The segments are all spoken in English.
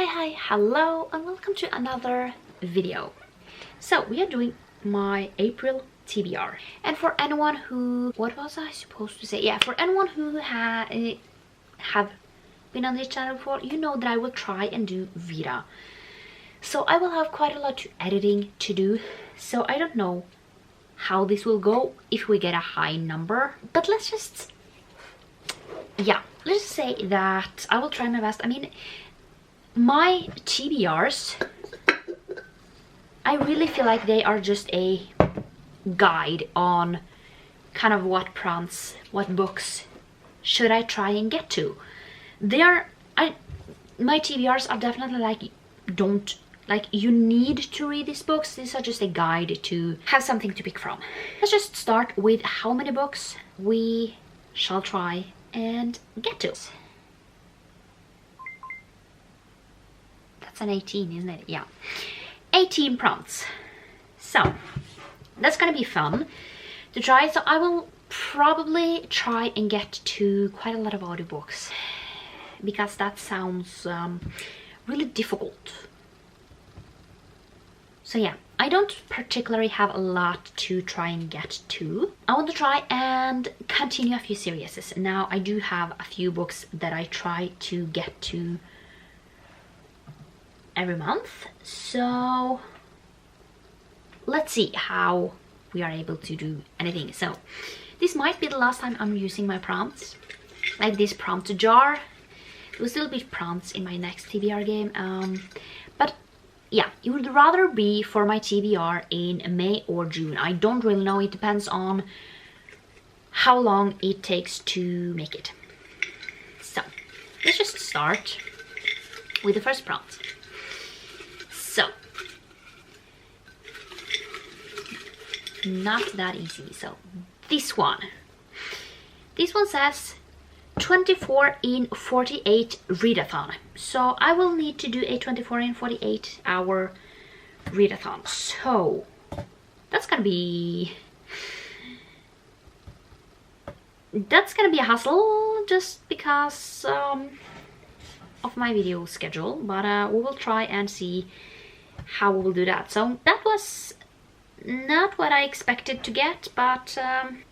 Hi, hello, and welcome to another video. So we are doing my April TBR, and for anyone who, what was I supposed to say? Yeah, for anyone who have been on this channel before, you know that I will try and do VEDA. So I will have quite a lot of editing to do, so I don't know how this will go if we get a high number, but let's just say that I will try my best. I mean, my TBRs, I really feel like they are just a guide on kind of what prompts, what books should I try and get to. My TBRs are definitely like, you need to read these books. These are just a guide to have something to pick from. Let's just start with how many books we shall try and get to. That's an 18, isn't it? Yeah, 18 prompts. So that's gonna be fun to try. So I will probably try and get to quite a lot of audiobooks, because that sounds really difficult. So yeah, I don't particularly have a lot to try and get to. I want to try and continue a few series. Now I do have a few books that I try to get to every month, so let's see how we are able to do anything. So this might be the last time I'm using my prompts, like this prompt jar. There will still be prompts in my next TBR game, but yeah, it would rather be for my TBR in May or June. I don't really know, it depends on how long it takes to make it. So let's just start with the first prompt. So, not that easy. So this one says 24 in 48 readathon. So I will need to do a 24 in 48 hour readathon. So that's gonna be a hassle, just because of my video schedule, but we will try and see how we will do that. So that was not what I expected to get, but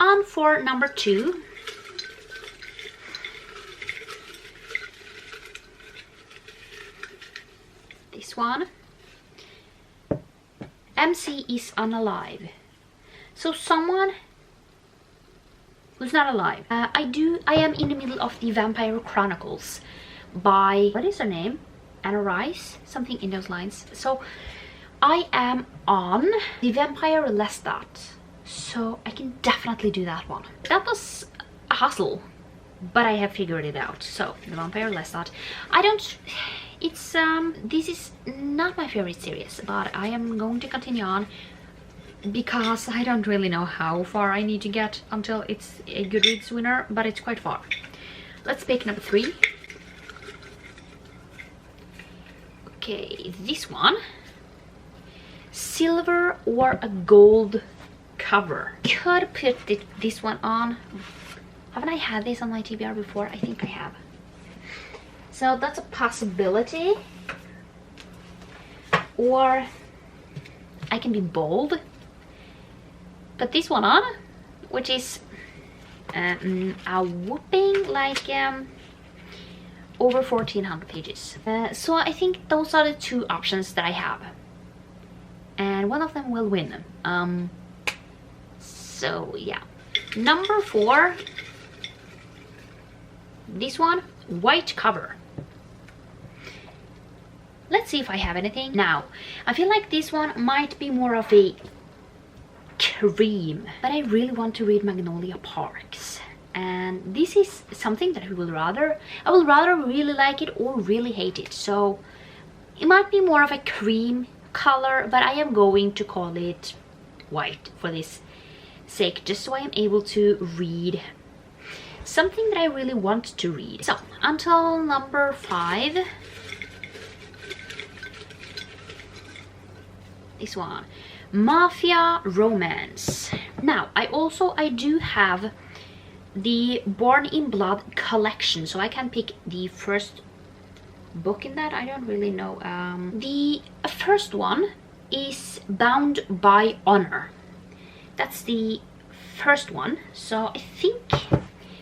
on for number 2. This one, MC is unalive. So someone who's not alive. I am in the middle of the Vampire Chronicles by, what is her name? Anna Rice, something in those lines. So I am on the Vampire Lestat, so I can definitely do that one. That was a hassle, but I have figured it out. So the Vampire Lestat, this is not my favorite series, but I am going to continue on because I don't really know how far I need to get until it's a GoodReads winner, but it's quite far. Let's pick number 3. Okay, this one, silver or a gold cover. Could put this one on. Haven't I had this on my TBR before? I think I have. So that's a possibility. Or I can be bold, put this one on, which is a whooping like over 1400 pages. So I think those are the 2 options that I have, and one of them will win. So yeah, number 4, this one, white cover. Let's see if I have anything. Now I feel like this one might be more of a cream, but I really want to read Magnolia Parks, and this is something that I will rather really like it or really hate it. So it might be more of a cream color, but I am going to call it white for this sake, just so I am able to read something that I really want to read. So until number 5, this one, Mafia Romance. Now I do have the Born in Blood collection, so I can pick the first book in that. I don't really know. The first one is Bound by Honor. That's the first one, so I think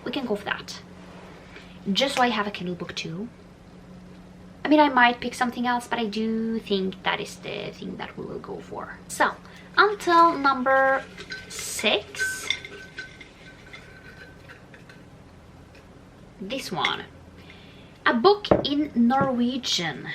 we can go for that. Just so I have a Kindle book too. I mean, I might pick something else, but I do think that is the thing that we will go for. So, until number 6. This one. A book in Norwegian.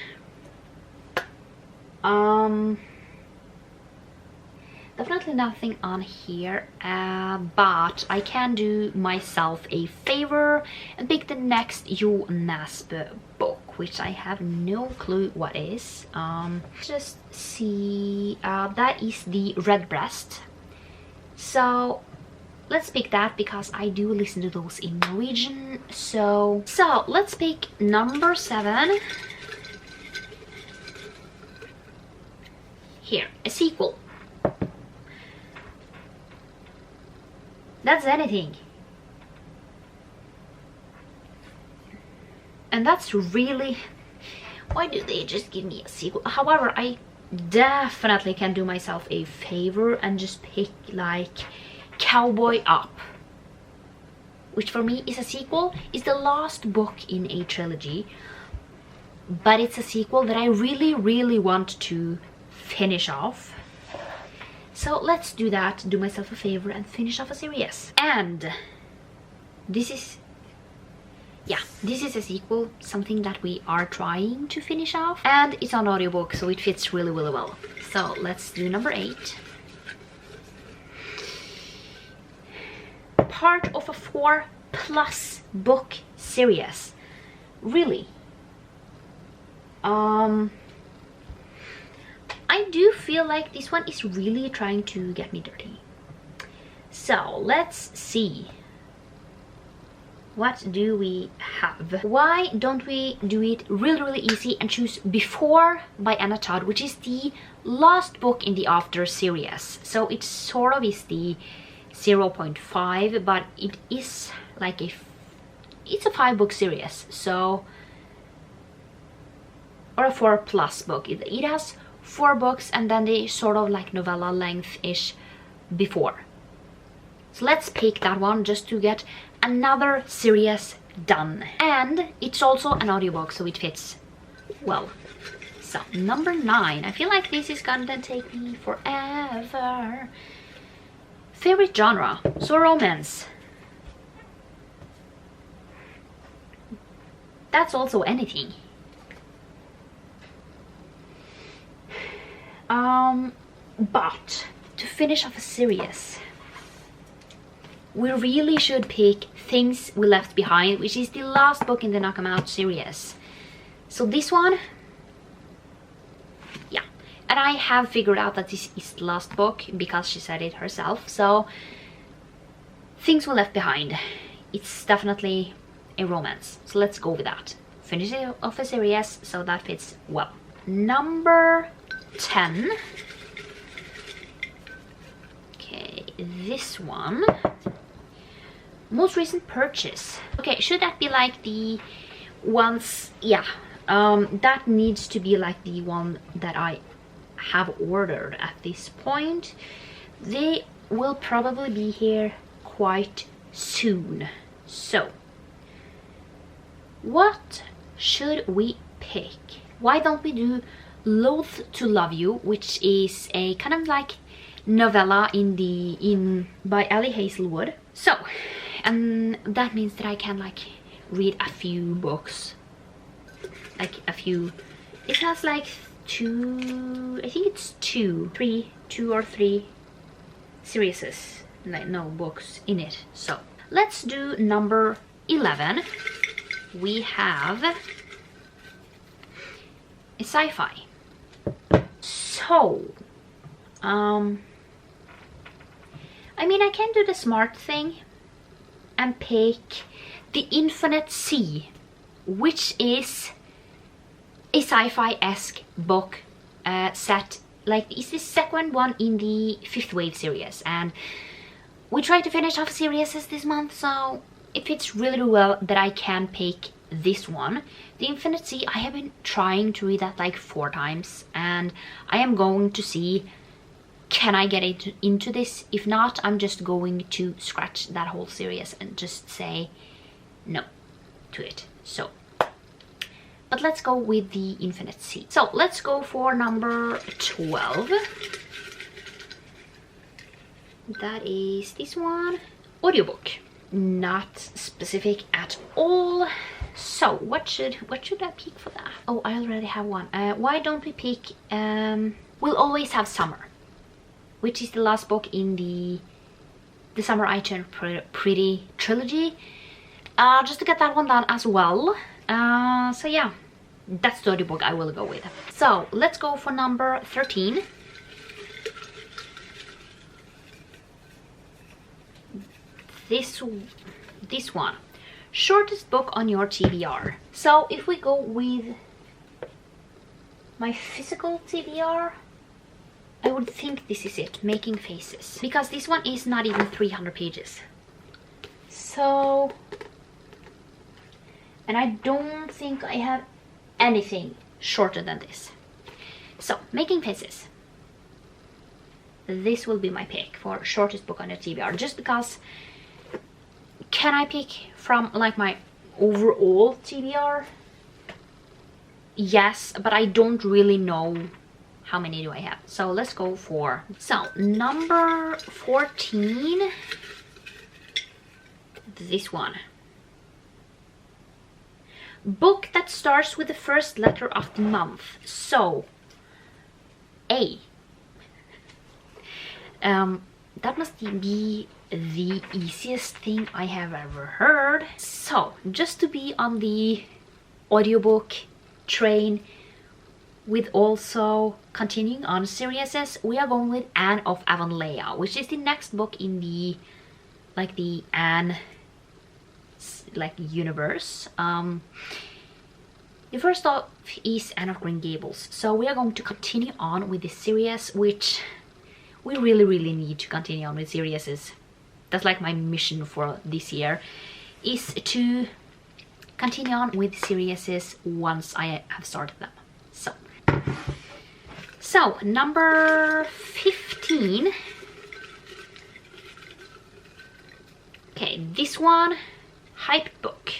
Definitely nothing on here, but I can do myself a favor and pick the next Jo Nesbø book, which I have no clue what is. Just see, that is the Redbreast. So let's pick that because I do listen to those in Norwegian. So let's pick number 7. Here, a sequel. That's anything. And that's really... Why do they just give me a sequel? However, I definitely can do myself a favor and just pick like Cowboy Up, which for me is a sequel. It's the last book in a trilogy, but it's a sequel that I really want to finish off. So let's do that, do myself a favor and finish off a series. And this is, yeah, this is a sequel, something that we are trying to finish off, and it's on audiobook, so it fits really well. So let's do number 8. Part of a 4+ book series. Really? I do feel like this one is really trying to get me dirty. So let's see. What do we have? Why don't we do it really easy and choose Before by Anna Todd, which is the last book in the After series. So it sort of is the 0.5, but it is like it's a 5-book series, so, or a 4+ book. It has 4 books and then the sort of like novella length-ish before. So let's pick that one just to get another series done. And it's also an audiobook, so it fits well. So number 9. I feel like this is gonna take me forever. Favorite genre, so romance. That's also anything. But to finish off a series, we really should pick Things We Left Behind, which is the last book in the Knock 'Em Out series. So this one, yeah, and I have figured out that this is the last book because she said it herself. So Things We Left Behind, it's definitely a romance, so let's go with that. Finish it off a series, so that fits well. Number 10. Okay, this one. Most recent purchase. Okay, should that be like the ones? Yeah, that needs to be like the one that I have ordered at this point. They will probably be here quite soon. So what should we pick? Why don't we do Loath to Love You, which is a kind of like novella by Ali Hazelwood. So, and that means that I can like read a few books, like a few. It has like 2, I think it's 2 or 3 series, like no books in it. So let's do number 11. We have a sci-fi. So I mean, I can do the smart thing and pick The Infinite Sea, which is a sci-fi-esque book set, like, it's the second one in the 5th Wave series, and we tried to finish off series this month, so it fits really well that I can pick this one, The Infinite Sea. I have been trying to read that like 4 times, and I am going to see, can I get into this? If not, I'm just going to scratch that whole series and just say no to it. So, but let's go with The Infinite Sea. So let's go for number 12. That is this one. Audiobook. Not specific at all. So what should I pick for that? Oh, I already have one. Why don't we pick We'll Always Have Summer, which is the last book in the Summer I Turned Pretty trilogy. Just to get that one done as well. So yeah, that's the audiobook I will go with. So let's go for number 13. This one, shortest book on your TBR. So if we go with my physical TBR, I would think this is it, Making Faces, because this one is not even 300 pages. So, and I don't think I have anything shorter than this. So Making Faces, this will be my pick for shortest book on your TBR, just because. Can I pick from like my overall TBR? Yes, but I don't really know how many do I have. So let's go for, so number 14, this one. Book that starts with the first letter of the month. So A. That must be the easiest thing I have ever heard. So just to be on the audiobook train with also continuing on series, we are going with Anne of Avonlea, which is the next book in the Anne universe. The first off is Anne of Green Gables, so we are going to continue on with this series, which we really need to continue on with series. That's like my mission for this year, is to continue on with series once I have started them. So number 15. Okay, this one, hype book.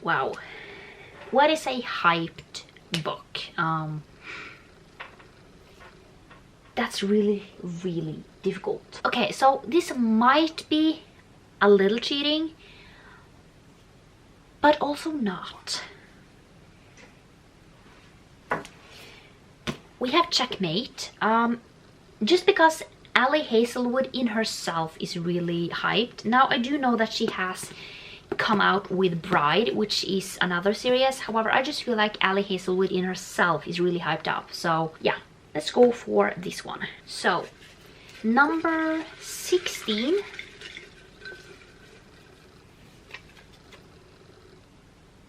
Wow, what is a hyped book? That's really difficult. Okay, so this might be a little cheating, but also not. We have Checkmate, just because Ali Hazelwood in herself is really hyped. Now I do know that she has come out with Bride, which is another series. However, I just feel like Ali Hazelwood in herself is really hyped up. So yeah, let's go for this one. So number 16.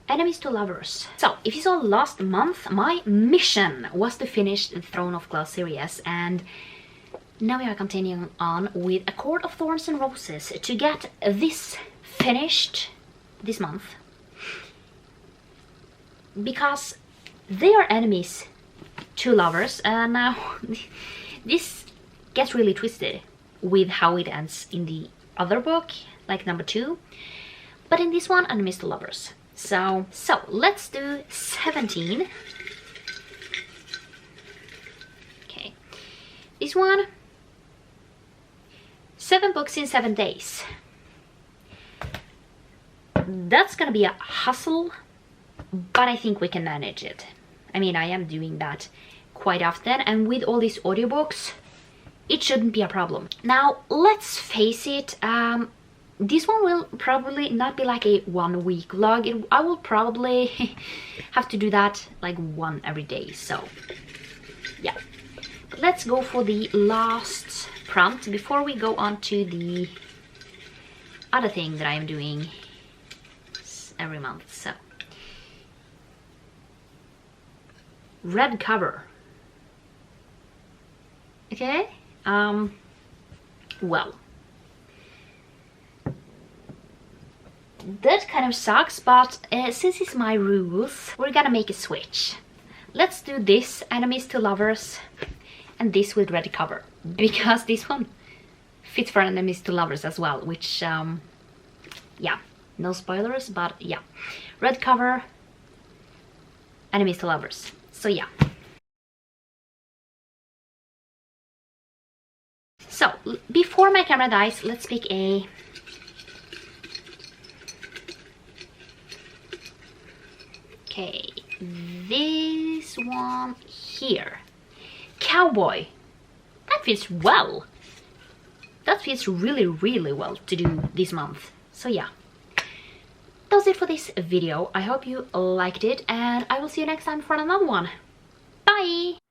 Enemies to Lovers. So if you saw last month, my mission was to finish the Throne of Glass series, and now we are continuing on with A Court of Thorns and Roses to get this finished this month, because they are enemies to lovers, and now this gets really twisted with how it ends in the other book, like number 2, but in this one, enemies to lovers. So let's do 17. Okay, this one, 7 books in 7 days. That's gonna be a hustle, but I think we can manage it. I mean, I am doing that quite often, and with all these audiobooks, it shouldn't be a problem. Now, let's face it, this one will probably not be like a 1 week vlog. I will probably have to do that like one every day, so yeah. But let's go for the last prompt before we go on to the other thing that I am doing every month. So, red cover. Okay, well, that kind of sucks, but since it's my rules, we're gonna make a switch. Let's do this, enemies to lovers, and this with red cover, because this one fits for enemies to lovers as well, which, yeah, no spoilers, but yeah. Red cover, enemies to lovers, so yeah. So, before my camera dies, let's pick a... Okay, this one here. Cowboy. That fits well. That fits really, really well to do this month. So yeah. That's it for this video. I hope you liked it, and I will see you next time for another one. Bye!